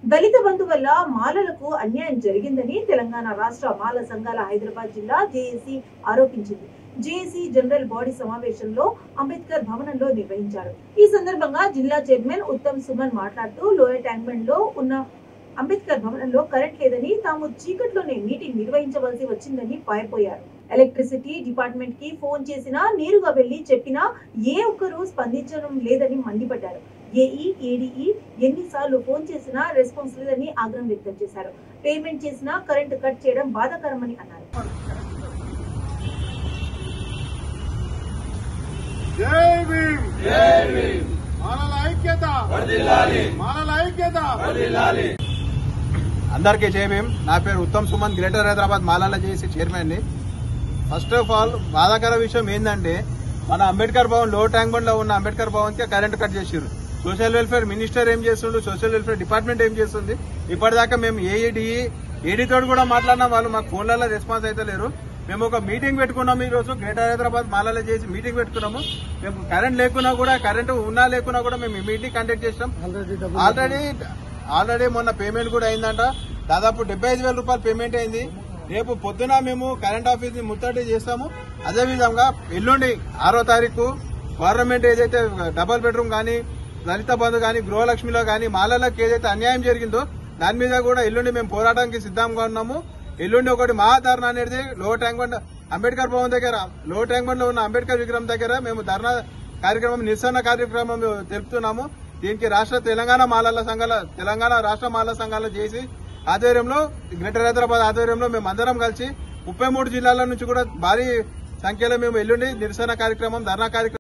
దళిత బంధు వల్ల మాలలకు అన్యాయం జరిగిందని తెలంగాణ రాష్ట్ర మాల సంఘాల హైదరాబాద్ జిల్లా జేఏసీ ఆరోపించింది. జేఏసీ జనరల్ బాడీ సమావేశంలో అంబేద్కర్ భవనంలో నిర్వహించారు. ఈ సందర్భంగా జిల్లా చైర్మన్ ఉత్తమ్ సుమన్ మాట్లాడుతూ లోయర్ ట్యాంక్మెంట్ లో ఉన్న అంబేద్కర్ భవనంలో కరెంట్ లేదని తాము చీకట్లోనే మీటింగ్ నిర్వహించవలసి వచ్చిందని పారిపోయారు. ఎలక్ట్రిసిటీ డిపార్ట్మెంట్ కి ఫోన్ చేసినా నేరుగా వెళ్లి చెప్పినా ఏ ఒక్కరూ స్పందించడం లేదని మండిపడ్డారు. ఏఈ ఏడీఈ ఎన్నిసార్లు ఫోన్ చేసినా రెస్పాన్స్ లేదని ఆగ్రహం వ్యక్తం చేశారు. పేమెంట్ చేసినా కరెంట్ కట్ చేయడం బాధాకరమని అన్నారు. అందరికీ జై భీమ్. నా పేరు ఉత్తమ్ సుమన్, గ్రేటర్ హైదరాబాద్ మాలాల జేఏసీ చైర్మన్ ని. ఫస్ట్ ఆఫ్ ఆల్ బాధాకర విషయం ఏంటంటే మన అంబేద్కర్ భవన్ లో ట్యాంక్ బండ్ లో ఉన్న అంబేద్కర్ భవన్ కి కరెంట్ కట్ చేసారు. సోషల్ వెల్ఫేర్ మినిస్టర్ ఏం చేస్తుండు, సోషల్ వెల్ఫేర్ డిపార్ట్మెంట్ ఏం చేస్తుంది? ఇప్పటిదాకా మేము ఏడీతో కూడా మాట్లాడినా వాళ్ళు మాకు ఫోన్లలో రెస్పాన్స్ అయితే లేరు. మేము ఒక మీటింగ్ పెట్టుకున్నాము. ఈ రోజు గ్రేటర్ హైదరాబాద్ మాలాల చేసి మీటింగ్ పెట్టుకున్నాము. మేము కరెంట్ లేకున్నా కూడా, కరెంట్ ఉన్నా లేకున్నా కూడా మేము మీటింగ్ కండక్ట్ చేసాం. ఆల్రెడీ మొన్న పేమెంట్ కూడా అయిందంట. దాదాపు 75,000 రూపాయలు పేమెంట్ అయింది. రేపు పొద్దున మేము కరెంట్ ఆఫీస్ ని ముట్టడి చేస్తాము. అదేవిధంగా ఎల్లుండి 6వ తారీఖు గవర్నమెంట్ ఏదైతే డబుల్ బెడ్రూమ్ గానీ, దళిత బంధు గానీ, గృహలక్ష్మిలో గానీ మాలలకు ఏదైతే అన్యాయం జరిగిందో దాని మీద కూడా ఎల్లుండి మేము పోరాటానికి సిద్ధంగా ఉన్నాము. ఎల్లుండి ఒకటి మహాధర్నా అనేది lower tank bund Ambedkar Bhavan దగ్గర, లోవర్ ట్యాంక్ బండ్ లో ఉన్న అంబేద్కర్ విగ్రహం దగ్గర మేము ధర్నా కార్యక్రమం, నిరసన కార్యక్రమం తెలుపుతున్నాము. దీనికి తెలంగాణ రాష్ట్ర మాల సంఘాల చేసి ఆధ్వర్యంలో, గ్రేటర్ హైదరాబాద్ ఆధ్వర్యంలో మేము అందరం కలిసి 33 జిల్లాల నుంచి కూడా భారీ సంఖ్యలో మేము ఎల్లుండి నిరసన కార్యక్రమం, ధర్నా కార్యక్రమం